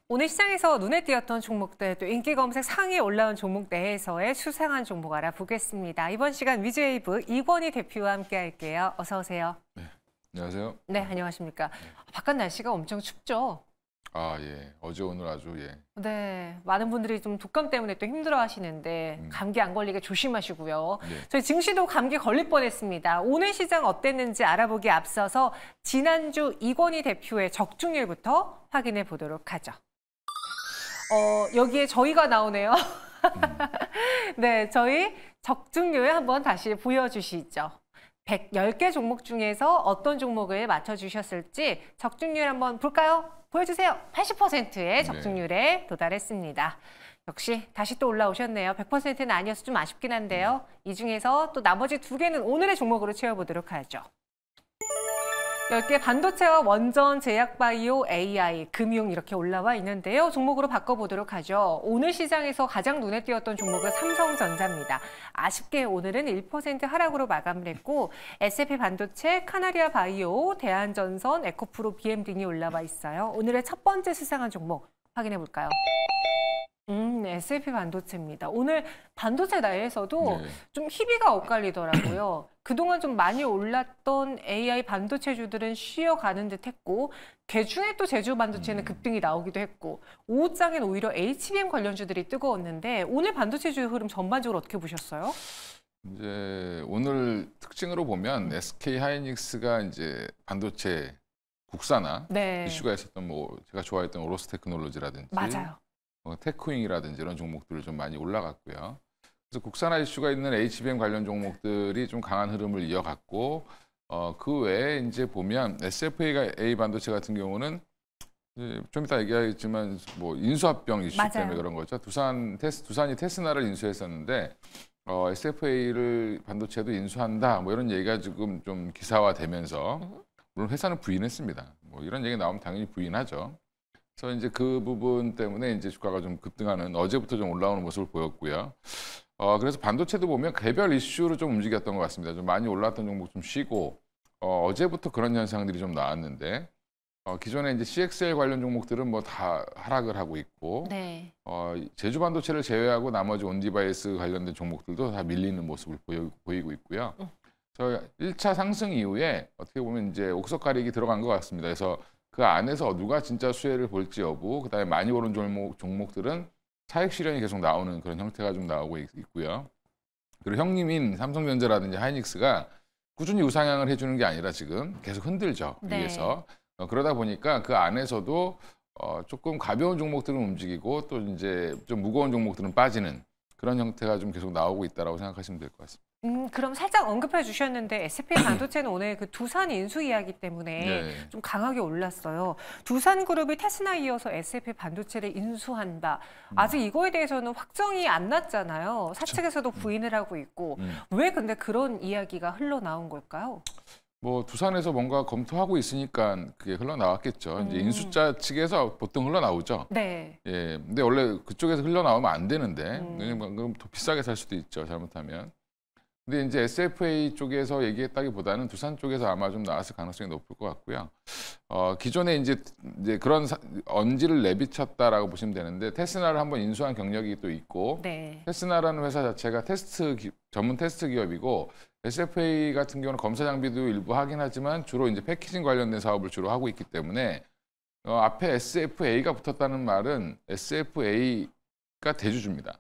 오늘 시장에서 눈에 띄었던 종목들, 또 인기 검색 상위에 올라온 종목 내에서의 수상한 종목 알아보겠습니다. 이번 시간 위즈웨이브 이권희 대표와 함께 할게요. 어서 오세요. 네, 안녕하세요. 네, 안녕하십니까. 바깥 날씨가 엄청 춥죠? 아, 예. 어제 오늘 아주 예. 네, 많은 분들이 좀 독감 때문에 또 힘들어 하시는데 감기 안 걸리게 조심하시고요. 네. 저희 증시도 감기 걸릴 뻔했습니다. 오늘 시장 어땠는지 알아보기에 앞서서 지난주 이권희 대표의 적중률부터 확인해 보도록 하죠. 여기에 저희가 나오네요. 네, 저희 적중률 한번 다시 보여주시죠. 110개 종목 중에서 어떤 종목을 맞춰주셨을지 적중률 한번 볼까요? 보여주세요. 80%의 적중률에 도달했습니다. 역시 다시 또 올라오셨네요. 100%는 아니어서 좀 아쉽긴 한데요. 이 중에서 또 나머지 2개는 오늘의 종목으로 채워보도록 하죠. 10개 반도체와 원전, 제약바이오, AI, 금융 이렇게 올라와 있는데요. 종목으로 바꿔보도록 하죠. 오늘 시장에서 가장 눈에 띄었던 종목은 삼성전자입니다. 아쉽게 오늘은 1% 하락으로 마감을 했고 S&P 반도체, 카나리아 바이오, 대한전선, 에코프로, BM 등이 올라와 있어요. 오늘의 첫 번째 수상한 종목 확인해 볼까요? S&P 반도체입니다. 오늘 반도체 나에서도 좀 희비가 엇갈리더라고요. 그동안 좀 많이 올랐던 AI 반도체주들은 쉬어가는 듯 했고 개중에 또 제주 반도체는 급등이 나오기도 했고 오후장엔 오히려 HBM 관련주들이 뜨거웠는데 오늘 반도체주 흐름 전반적으로 어떻게 보셨어요? 이제 오늘 특징으로 보면 SK 하이닉스가 이제 반도체 국산화 이슈가 있었던 뭐 제가 좋아했던 오로스 테크놀로지라든지 맞아요. 테크윙이라든지 이런 종목들을 좀 많이 올라갔고요. 그래서 국산화 이슈가 있는 HBM 관련 종목들이 좀 강한 흐름을 이어갔고 그 외에 이제 보면 SFA 반도체 같은 경우는 좀 이따 얘기하겠지만 뭐 인수합병 이슈 때문에 그런 거죠. 두산이 테스나를 인수했었는데 SFA를 반도체도 인수한다 뭐 이런 얘기가 지금 좀 기사화되면서 물론 회사는 부인했습니다. 뭐 이런 얘기 나오면 당연히 부인하죠. 그래서 이제 그 부분 때문에 이제 주가가 좀 급등하는 어제부터 좀 올라오는 모습을 보였고요. 그래서 반도체도 보면 개별 이슈로 좀 움직였던 것 같습니다. 좀 많이 올랐던 종목 좀 쉬고 어제부터 그런 현상들이 좀 나왔는데 기존에 이제 CXL 관련 종목들은 뭐 다 하락을 하고 있고 제주 반도체를 제외하고 나머지 온디바이스 관련된 종목들도 다 밀리는 모습을 보이고 있고요. 저 1차 상승 이후에 어떻게 보면 이제 옥석 가리기 들어간 것 같습니다. 그래서 그 안에서 누가 진짜 수혜를 볼지 여부, 그다음에 많이 오른 종목들은 차익 실현이 계속 나오는 그런 형태가 좀 나오고 있고요. 그리고 형님인 삼성전자라든지 하이닉스가 꾸준히 우상향을 해주는 게 아니라 지금 계속 흔들죠. 위에서. 그러다 보니까 그 안에서도 조금 가벼운 종목들은 움직이고 또 이제 좀 무거운 종목들은 빠지는 그런 형태가 좀 계속 나오고 있다고 생각하시면 될 것 같습니다. 그럼 살짝 언급해 주셨는데 SK 반도체는 오늘 그 두산 인수 이야기 때문에 좀 강하게 올랐어요. 두산그룹이 테스나 이어서 SK 반도체를 인수한다. 아직 이거에 대해서는 확정이 안 났잖아요. 사측에서도 부인을 하고 있고 왜 근데 그런 이야기가 흘러나온 걸까요? 뭐 두산에서 뭔가 검토하고 있으니까 그게 흘러나왔겠죠. 이제 인수자 측에서 보통 흘러나오죠. 예. 근데 원래 그쪽에서 흘러나오면 안 되는데 그럼 더 비싸게 살 수도 있죠. 잘못하면. 근데 이제 SFA 쪽에서 얘기했다기보다는 두산 쪽에서 아마 좀 나왔을 가능성이 높을 것 같고요. 기존에 이제 그런 언지를 내비쳤다라고 보시면 되는데 테스나를 한번 인수한 경력이 또 있고 테스나라는 회사 자체가 전문 테스트 기업이고 SFA 같은 경우는 검사 장비도 일부 하긴 하지만 주로 이제 패키징 관련된 사업을 주로 하고 있기 때문에 앞에 SFA가 붙었다는 말은 SFA가 대주주입니다.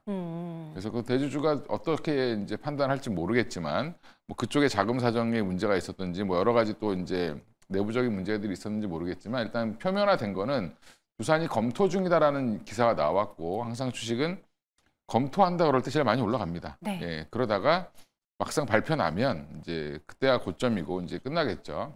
그래서 그 대주주가 어떻게 이제 판단할지 모르겠지만 뭐 그쪽에 자금 사정에 문제가 있었든지 뭐 여러 가지 또 이제 내부적인 문제들이 있었는지 모르겠지만 일단 표면화된 거는 두산이 검토 중이다라는 기사가 나왔고 항상 주식은 검토한다 그럴 때 제일 많이 올라갑니다. 예, 그러다가 막상 발표 나면 이제 그때가 고점이고 이제 끝나겠죠.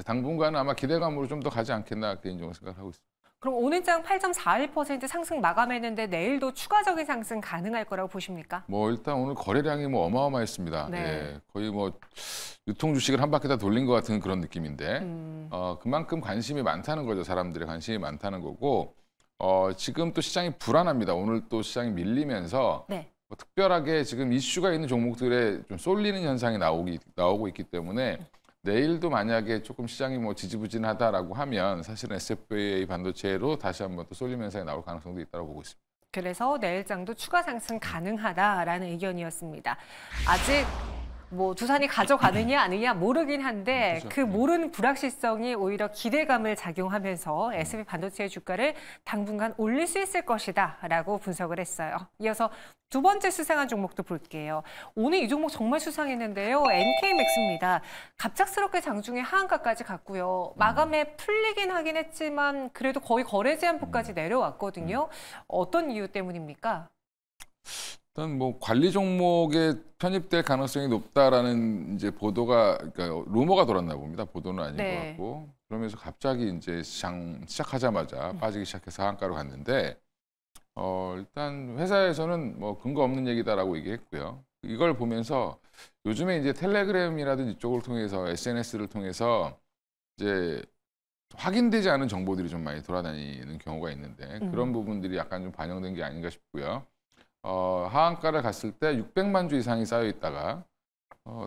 당분간은 아마 기대감으로 좀 더 가지 않겠나 개인적으로 생각하고 있습니다. 그럼 오늘장 8.41% 상승 마감했는데 내일도 추가적인 상승 가능할 거라고 보십니까? 뭐 일단 오늘 거래량이 뭐 어마어마했습니다. 예, 거의 뭐 유통 주식을 한 바퀴 다 돌린 것 같은 그런 느낌인데 그만큼 관심이 많다는 거죠. 사람들의 관심이 많다는 거고 지금 또 시장이 불안합니다. 오늘 또 시장이 밀리면서 뭐 특별하게 지금 이슈가 있는 종목들에 좀 쏠리는 현상이 나오고 있기 때문에 내일도 만약에 조금 시장이 뭐 지지부진하다라고 하면 사실은 SFA 반도체로 다시 한번 또 쏠림 현상이 나올 가능성도 있다고 보고 있습니다. 그래서 내일장도 추가 상승 가능하다라는 의견이었습니다. 아직 뭐 두산이 가져가느냐 아니냐 모르긴 한데 그렇죠. 그 모르는 불확실성이 오히려 기대감을 작용하면서 S&P 반도체의 주가를 당분간 올릴 수 있을 것이다라고 분석을 했어요. 이어서 두 번째 수상한 종목도 볼게요. 오늘 이 종목 정말 수상했는데요. NK맥스입니다. 갑작스럽게 장중에 하한가까지 갔고요. 마감에 풀리긴 하긴 했지만 그래도 거의 거래 제한폭까지 내려왔거든요. 어떤 이유 때문입니까? 일단 뭐 관리 종목에 편입될 가능성이 높다라는 이제 보도가 그러니까 루머가 돌았나 봅니다. 보도는 아닌 네. 것 같고 그러면서 갑자기 이제 시작하자마자 빠지기 시작해서 하한가로 갔는데 일단 회사에서는 뭐 근거 없는 얘기다라고 얘기했고요. 이걸 보면서 요즘에 이제 텔레그램이라든지 이쪽을 통해서 SNS를 통해서 이제 확인되지 않은 정보들이 좀 많이 돌아다니는 경우가 있는데 그런 부분들이 약간 좀 반영된 게 아닌가 싶고요. 하한가를 갔을 때 600만 주 이상이 쌓여 있다가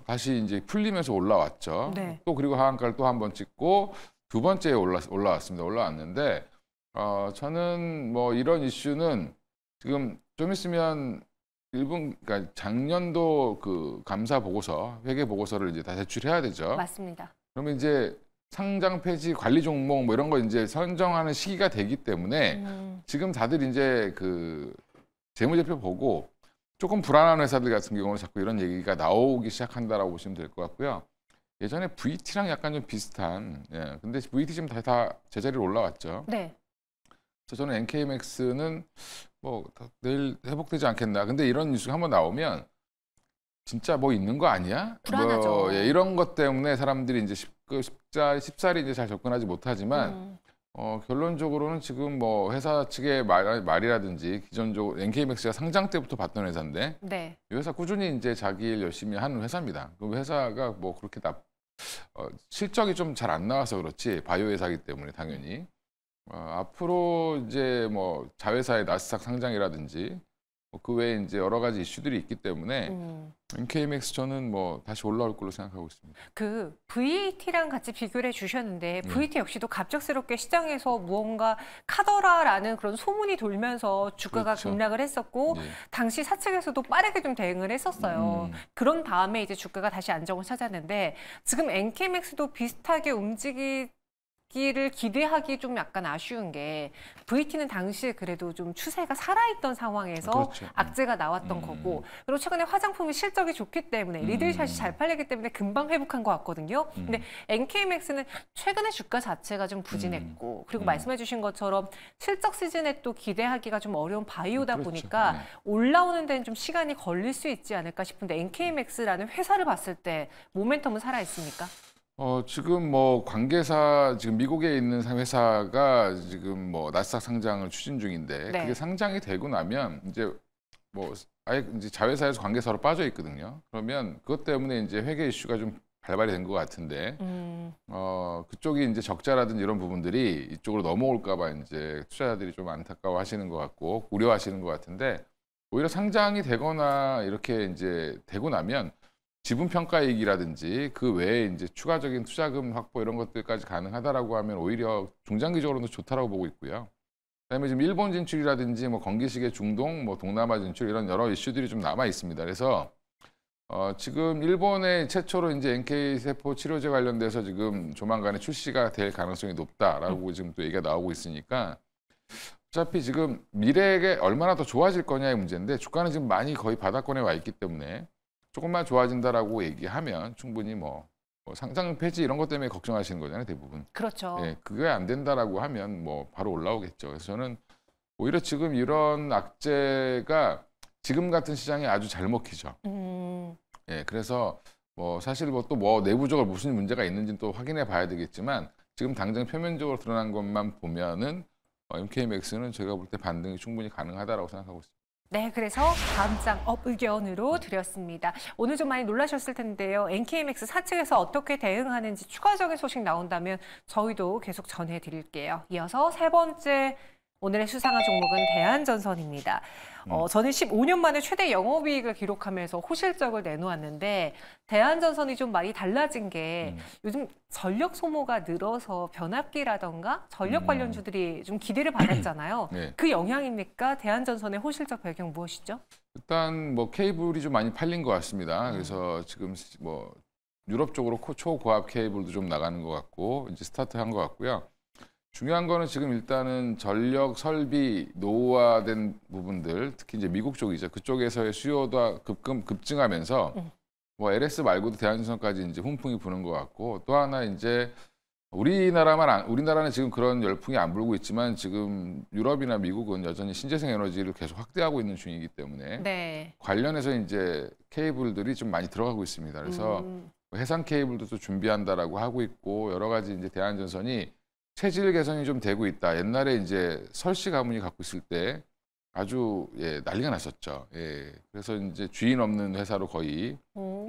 다시 이제 풀리면서 올라왔죠. 네. 또 그리고 하한가를 또 한 번 찍고 두 번째에 올라왔습니다. 올라왔는데 저는 뭐 이런 이슈는 지금 좀 있으면 그러니까 작년도 그 감사 보고서, 회계 보고서를 이제 다 제출해야 되죠. 맞습니다. 그러면 이제 상장 폐지 관리 종목 뭐 이런 거 이제 선정하는 시기가 되기 때문에 지금 다들 이제 그 재무제표 보고 조금 불안한 회사들 같은 경우는 자꾸 이런 얘기가 나오기 시작한다라고 보시면 될 것 같고요. 예전에 VT랑 약간 좀 비슷한, 예, 근데 VT 지금 다 제자리로 올라왔죠. 네. 그래서 저는 NK맥스는 뭐 내일 회복되지 않겠나. 근데 이런 뉴스가 한번 나오면 진짜 뭐 있는 거 아니야? 불안하죠. 뭐, 예, 이런 것 때문에 사람들이 이제 쉽사리 이제 잘 접근하지 못하지만 결론적으로는 지금 뭐 회사 측의 말이라든지 기존적으로 NK맥스가 상장 때부터 봤던 회사인데 네. 이 회사 꾸준히 이제 자기 일 열심히 하는 회사입니다. 그 회사가 뭐 그렇게 실적이 좀 잘 안 나와서 그렇지 바이오 회사이기 때문에 당연히 앞으로 이제 뭐 자회사의 나스닥 상장이라든지 그 외에 이제 여러 가지 이슈들이 있기 때문에 NK맥스 저는 뭐 다시 올라올 걸로 생각하고 있습니다. 그 VAT랑 같이 비교를 해주셨는데 VAT 역시도 갑작스럽게 시장에서 무언가 카더라라는 그런 소문이 돌면서 주가가 그렇죠. 급락을 했었고 네. 당시 사측에서도 빠르게 좀 대응을 했었어요. 그런 다음에 이제 주가가 다시 안정을 찾았는데 지금 NK맥스도 비슷하게 움직이기를 기대하기 좀 약간 아쉬운 게 VT는 당시에 그래도 좀 추세가 살아있던 상황에서 그렇죠. 악재가 나왔던 거고 그리고 최근에 화장품이 실적이 좋기 때문에 리들샷이 잘 팔리기 때문에 금방 회복한 것 같거든요. 근데 NK맥스는 최근에 주가 자체가 좀 부진했고 그리고 말씀해 주신 것처럼 실적 시즌에 또 기대하기가 좀 어려운 바이오다 그렇죠. 보니까 네. 올라오는 데는 좀 시간이 걸릴 수 있지 않을까 싶은데 NK맥스라는 회사를 봤을 때 모멘텀은 살아있습니까? 지금 뭐 관계사 지금 미국에 있는 회사가 지금 뭐 나스닥 상장을 추진 중인데 네. 그게 상장이 되고 나면 이제 뭐 아예 이제 자회사에서 관계사로 빠져 있거든요. 그러면 그것 때문에 이제 회계 이슈가 좀 발발이 된 것 같은데 그쪽이 이제 적자라든지 이런 부분들이 이쪽으로 넘어올까 봐 이제 투자자들이 좀 안타까워하시는 것 같고 우려하시는 것 같은데 오히려 상장이 되거나 이렇게 이제 되고 나면 지분 평가이익이라든지 그 외에 이제 추가적인 투자금 확보 이런 것들까지 가능하다라고 하면 오히려 중장기적으로는 좋다라고 보고 있고요. 그다음에 지금 일본 진출이라든지 뭐 건기식의 중동, 뭐 동남아 진출 이런 여러 이슈들이 좀 남아 있습니다. 그래서 지금 일본의 최초로 이제 NK 세포 치료제 관련돼서 지금 조만간에 출시가 될 가능성이 높다라고 지금 또 얘기가 나오고 있으니까 어차피 지금 미래에 얼마나 더 좋아질 거냐의 문제인데 주가는 지금 많이 거의 바닥권에 와 있기 때문에 조금만 좋아진다라고 얘기하면 충분히 뭐 상장 폐지 이런 것 때문에 걱정하시는 거잖아요, 대부분. 그렇죠. 예, 그게 안 된다라고 하면 뭐 바로 올라오겠죠. 그래서 저는 오히려 지금 이런 악재가 지금 같은 시장에 아주 잘 먹히죠. 예, 그래서 뭐 사실 뭐 또 뭐 내부적으로 무슨 문제가 있는지는 또 확인해 봐야 되겠지만 지금 당장 표면적으로 드러난 것만 보면은 NK맥스는 제가 볼 때 반등이 충분히 가능하다라고 생각하고 있습니다. 네, 그래서 다음 장 업 의견으로 드렸습니다. 오늘 좀 많이 놀라셨을 텐데요. NK맥스 사측에서 어떻게 대응하는지 추가적인 소식 나온다면 저희도 계속 전해드릴게요. 이어서 세 번째 오늘의 수상한 종목은 대한전선입니다. 저는 15년 만에 최대 영업이익을 기록하면서 호실적을 내놓았는데 대한전선이 좀 많이 달라진 게 요즘 전력 소모가 늘어서 변압기라던가 전력 관련주들이 좀 기대를 받았잖아요. 네. 그 영향입니까? 대한전선의 호실적 배경 무엇이죠? 일단 뭐 케이블이 좀 많이 팔린 것 같습니다. 그래서 지금 뭐 유럽 쪽으로 초고압 케이블도 좀 나가는 것 같고 이제 스타트한 것 같고요. 중요한 거는 지금 일단은 전력 설비 노후화된 부분들, 특히 이제 미국 쪽이죠. 그쪽에서의 수요가 급증하면서 뭐 LS 말고도 대한전선까지 이제 훈풍이 부는 것 같고, 또 하나 이제 우리나라는 지금 그런 열풍이 안 불고 있지만 지금 유럽이나 미국은 여전히 신재생 에너지를 계속 확대하고 있는 중이기 때문에 네. 관련해서 이제 케이블들이 좀 많이 들어가고 있습니다. 그래서 해상 케이블도 또 준비한다라고 하고 있고, 여러 가지 이제 대한전선이 체질 개선이 좀 되고 있다. 옛날에 이제 설씨 가문이 갖고 있을 때 아주 난리가 났었죠. 그래서 이제 주인 없는 회사로 거의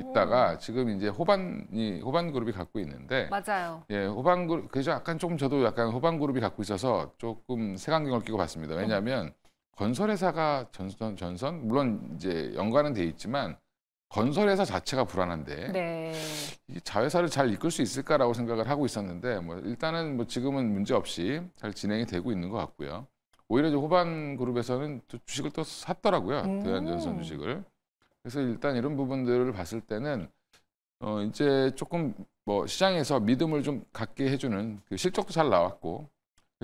있다가 지금 이제 호반그룹이 갖고 있는데, 맞아요. 호반그룹, 그래서 약간 조금 저도 약간 호반그룹이 갖고 있어서 조금 색안경을 끼고 봤습니다. 왜냐하면 건설회사가 전선 물론 이제 연관은 돼 있지만 건설회사 자체가 불안한데 네. 이 자회사를 잘 이끌 수 있을까라고 생각을 하고 있었는데, 뭐 일단은 뭐 지금은 문제 없이 잘 진행이 되고 있는 것 같고요. 오히려 이제 호반그룹에서는 또 주식을 또 샀더라고요. 대한전선 주식을. 그래서 일단 이런 부분들을 봤을 때는 이제 조금 뭐 시장에서 믿음을 좀 갖게 해주는 그 실적도 잘 나왔고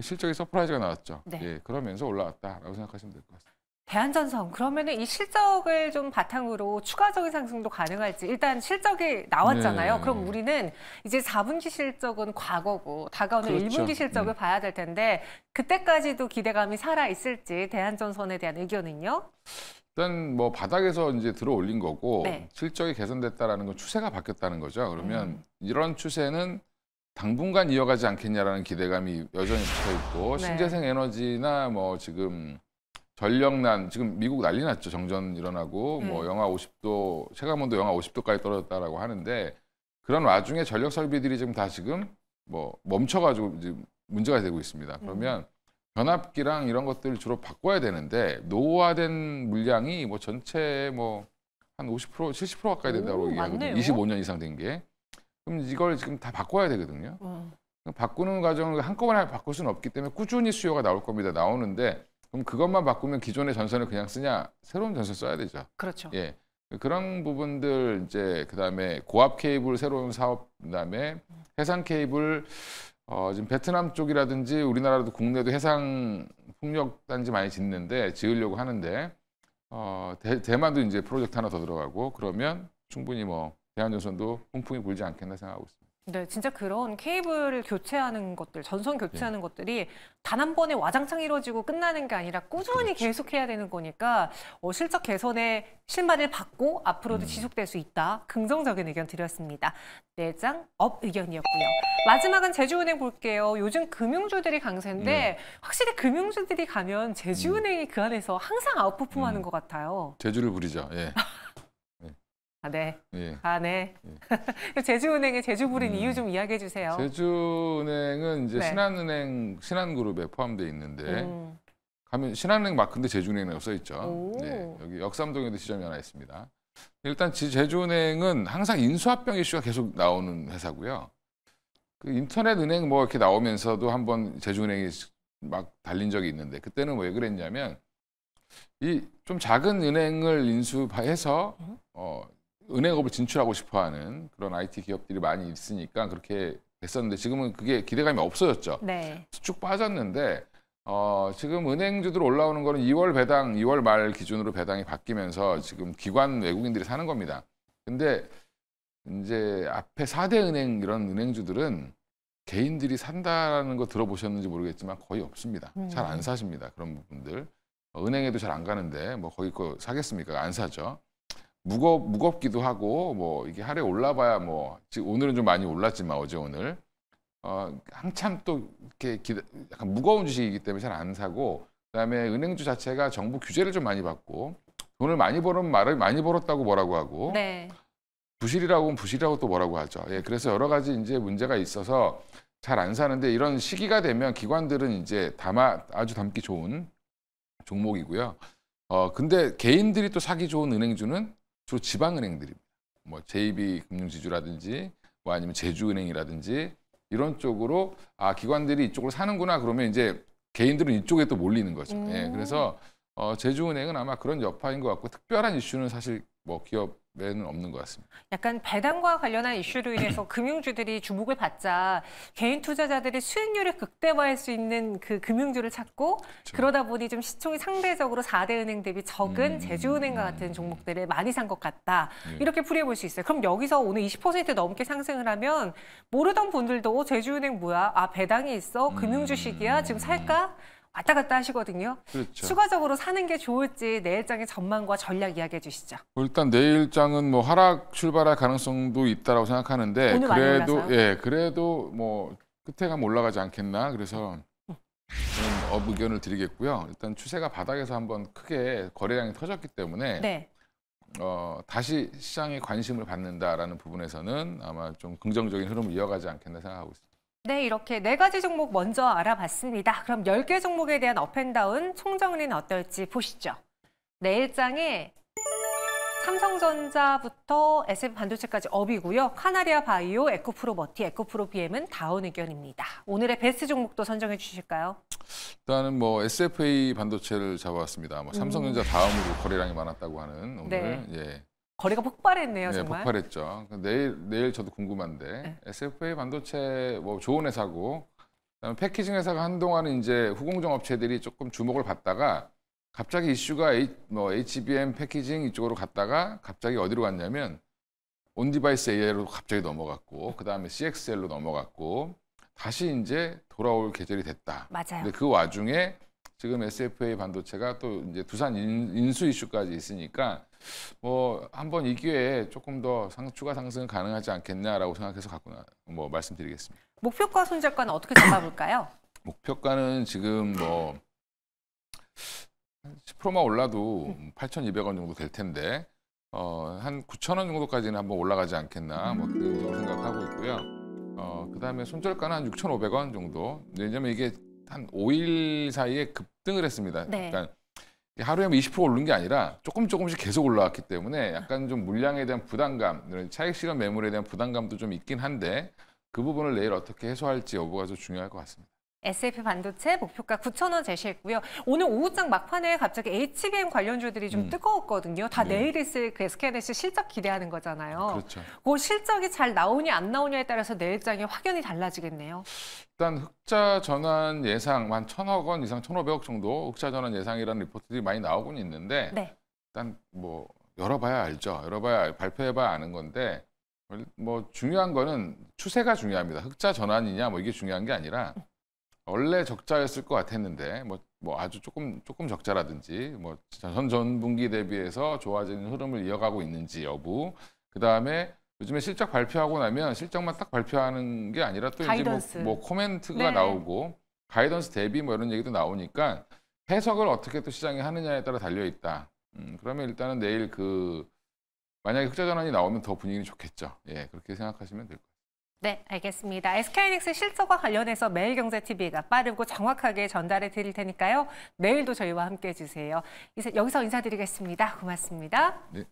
실적이 서프라이즈가 나왔죠. 네. 그러면서 올라왔다라고 생각하시면 될 것 같습니다. 대한전선, 그러면은 이 실적을 좀 바탕으로 추가적인 상승도 가능할지. 일단 실적이 나왔잖아요. 네. 그럼 우리는 이제 4분기 실적은 과거고 다가오는 그렇죠. 1분기 실적을 봐야 될 텐데 그때까지도 기대감이 살아 있을지 대한전선에 대한 의견은요? 일단 뭐 바닥에서 이제 들어 올린 거고 네. 실적이 개선됐다라는 건 추세가 바뀌었다는 거죠. 그러면 이런 추세는 당분간 이어가지 않겠냐라는 기대감이 여전히 붙어 있고, 네. 신재생 에너지나 뭐 지금 전력난, 지금 미국 난리 났죠. 정전 일어나고 뭐 영하 50도, 체감온도 영하 50도까지 떨어졌다라고 하는데, 그런 와중에 전력 설비들이 지금 다 지금 뭐 멈춰가지고 지금 문제가 되고 있습니다. 그러면 변압기랑 이런 것들을 주로 바꿔야 되는데 노후화된 물량이 뭐 전체 뭐 한 50%, 70% 가까이 된다고 얘기하거든요. 많네요. 25년 이상 된 게. 그럼 이걸 지금 다 바꿔야 되거든요. 바꾸는 과정을 한꺼번에 바꿀 수는 없기 때문에 꾸준히 수요가 나올 겁니다. 나오는데 그럼 그것만 바꾸면 기존의 전선을 그냥 쓰냐? 새로운 전선 써야 되죠. 그렇죠. 그런 부분들, 이제 그다음에 고압 케이블 새로운 사업, 그다음에 해상 케이블, 지금 베트남 쪽이라든지 우리나라도 국내도 해상 풍력 단지 많이 지으려고 하는데, 대만도 이제 프로젝트 하나 더 들어가고, 그러면 충분히 뭐 대한전선도 훈풍이 불지 않겠나 생각하고 있습니다. 네, 진짜 그런 케이블을 교체하는 것들, 전선 교체하는 것들이 단 한 번에 와장창 이루어지고 끝나는 게 아니라 꾸준히 계속해야 되는 거니까 실적 개선에 실마리를 받고 앞으로도 지속될 수 있다. 긍정적인 의견 드렸습니다. 내장 업 의견이었고요. 마지막은 제주은행 볼게요. 요즘 금융주들이 강세인데 확실히 금융주들이 가면 제주은행이 그 안에서 항상 아웃퍼폼하는 것 같아요. 제주를 부리죠. 네. 예. 네. 제주은행의 제주 부린 이유 좀 이야기해 주세요. 제주은행은 이제 네. 신한그룹에 포함되어 있는데, 가면 신한은행 마크인데 제주은행이라고 써 있죠. 여기 역삼동에도 지점이 하나 있습니다. 일단 제주은행은 항상 인수합병 이슈가 계속 나오는 회사고요. 그 인터넷 은행 뭐 이렇게 나오면서도 한번 제주은행이 막 달린 적이 있는데, 그때는 왜 그랬냐면 이 좀 작은 은행을 인수해서 은행업을 진출하고 싶어하는 그런 IT 기업들이 많이 있으니까 그렇게 됐었는데, 지금은 그게 기대감이 없어졌죠. 네. 쭉 빠졌는데 지금 은행주들 올라오는 거는 2월 말 기준으로 배당이 바뀌면서 지금 기관 외국인들이 사는 겁니다. 근데 이제 앞에 4대 은행, 이런 은행주들은 개인들이 산다는 거 들어보셨는지 모르겠지만 거의 없습니다. 잘 안 사십니다. 그런 부분들. 은행에도 잘 안 가는데 뭐 거기 거 사겠습니까? 안 사죠. 무겁기도 하고, 뭐 이게 하루에 올라봐야 뭐 지금 오늘은 좀 많이 올랐지만 어제 오늘 한참 또 이렇게 약간 무거운 주식이기 때문에 잘 안 사고, 그다음에 은행주 자체가 정부 규제를 좀 많이 받고, 돈을 많이 벌으면 말을 많이 벌었다고 뭐라고 하고, 네. 부실이라고 하면 부실이라고 또 뭐라고 하죠. 그래서 여러 가지 이제 문제가 있어서 잘 안 사는데 이런 시기가 되면 기관들은 이제 아주 담기 좋은 종목이고요. 근데 개인들이 또 사기 좋은 은행주는 주로 지방은행들입니다. 뭐 JB금융지주라든지 뭐 아니면 제주은행이라든지 이런 쪽으로 기관들이 이쪽으로 사는구나 그러면 이제 개인들은 이쪽에 또 몰리는 거죠. 예, 그래서 제주은행은 아마 그런 여파인 것 같고 특별한 이슈는 사실 뭐 기업에는 없는 것 같습니다. 약간 배당과 관련한 이슈로 인해서 금융주들이 주목을 받자 개인 투자자들이 수익률을 극대화할 수 있는 그 금융주를 찾고 그렇죠. 그러다 보니 좀 시총이 상대적으로 4대 은행 대비 적은 제주은행과 같은 종목들을 많이 산 것 같다. 이렇게 풀이해볼 수 있어요. 그럼 여기서 오늘 20% 넘게 상승을 하면 모르던 분들도 제주은행 뭐야? 배당이 있어? 금융주식이야? 지금 살까? 왔다 갔다 하시거든요. 그렇죠. 추가적으로 사는 게 좋을지 내일장의 전망과 전략 이야기해 주시죠. 일단 내일장은 뭐 하락 출발할 가능성도 있다라고 생각하는데 오늘 많이 올라서요? 그래도 뭐 끝에 가면 올라가지 않겠나 그래서 저는 의견을 드리겠고요. 일단 추세가 바닥에서 한번 크게 거래량이 터졌기 때문에 네. 다시 시장에 관심을 받는다라는 부분에서는 아마 좀 긍정적인 흐름을 이어가지 않겠나 생각하고 있습니다. 네, 이렇게 4가지 종목 먼저 알아봤습니다. 그럼 10개 종목에 대한 업앤다운 총정리는 어떨지 보시죠. 내일장에 삼성전자부터 SF반도체까지 업이고요. 카나리아 바이오, 에코프로 머티, 에코프로 BM은 다운 의견입니다. 오늘의 베스트 종목도 선정해 주실까요? 일단은 뭐 SFA 반도체를 잡아왔습니다. 뭐 삼성전자 다음으로 거래량이 많았다고 하는 오늘 네. 예. 거래가 폭발했네요, 네, 정말. 폭발했죠. 내일 저도 궁금한데 네. SFA 반도체 뭐 좋은 회사고 그다음에 패키징 회사가 한동안은 이제 후공정 업체들이 조금 주목을 받다가 갑자기 이슈가 HBM 패키징 이쪽으로 갔다가 갑자기 어디로 갔냐면 온디바이스 AI로 갑자기 넘어갔고 그다음에 CXL로 넘어갔고 다시 이제 돌아올 계절이 됐다. 맞아요. 근데 그 와중에 지금 SFA 반도체가 또 이제 두산 인수 이슈까지 있으니까 뭐 한번 이 기회에 조금 더 추가 상승 가능하지 않겠냐라고 생각해서 뭐 말씀드리겠습니다. 목표가 손절가는 어떻게 잡아볼까요? 목표가는 지금 뭐 10%만 올라도 8,200원 정도 될 텐데 한 9,000원 정도까지는 한번 올라가지 않겠나 뭐 그 정도 생각하고 있고요. 그다음에 손절가는 한 6,500원 정도. 왜냐면 이게 한 5일 사이에 급등을 했습니다. 네. 그러니까 하루에 20% 오른 게 아니라 조금씩 계속 올라왔기 때문에 약간 좀 물량에 대한 부담감, 차익 실현 매물에 대한 부담감도 좀 있긴 한데 그 부분을 내일 어떻게 해소할지 여부가 좀 중요할 것 같습니다. SF 반도체 목표가 9,000원 제시했고요. 오늘 오후장 막판에 갑자기 HBM 관련주들이 좀 뜨거웠거든요. 다 네. 내일 있을 그 SK하이닉스 실적 기대하는 거잖아요. 그렇죠. 그 실적이 잘 나오냐 안 나오냐에 따라서 내일장의 확연히 달라지겠네요. 일단 흑자 전환 예상 한 1,000억 원 이상 1,500억 정도 흑자 전환 예상이라는 리포트들이 많이 나오곤 있는데 네. 일단 뭐 열어봐야 알죠. 발표해봐야 아는 건데 뭐 중요한 거는 추세가 중요합니다. 흑자 전환이냐 뭐 이게 중요한 게 아니라 원래 적자였을 것 같았는데 뭐 아주 조금 적자라든지 뭐 전 분기 대비해서 좋아지는 흐름을 이어가고 있는지 여부. 그다음에 요즘에 실적 발표하고 나면 실적만 딱 발표하는 게 아니라 또 가이던스. 이제 뭐 코멘트가 네. 나오고 가이던스 대비 뭐 이런 얘기도 나오니까 해석을 어떻게 또 시장이 하느냐에 따라 달려 있다. 그러면 일단은 내일 만약에 흑자 전환이 나오면 더 분위기 좋겠죠. 예, 그렇게 생각하시면 될 것 같아요. 네, 알겠습니다. SK하이닉스 실적과 관련해서 매일경제TV가 빠르고 정확하게 전달해 드릴 테니까요. 내일도 저희와 함께 해주세요. 여기서 인사드리겠습니다. 고맙습니다. 네.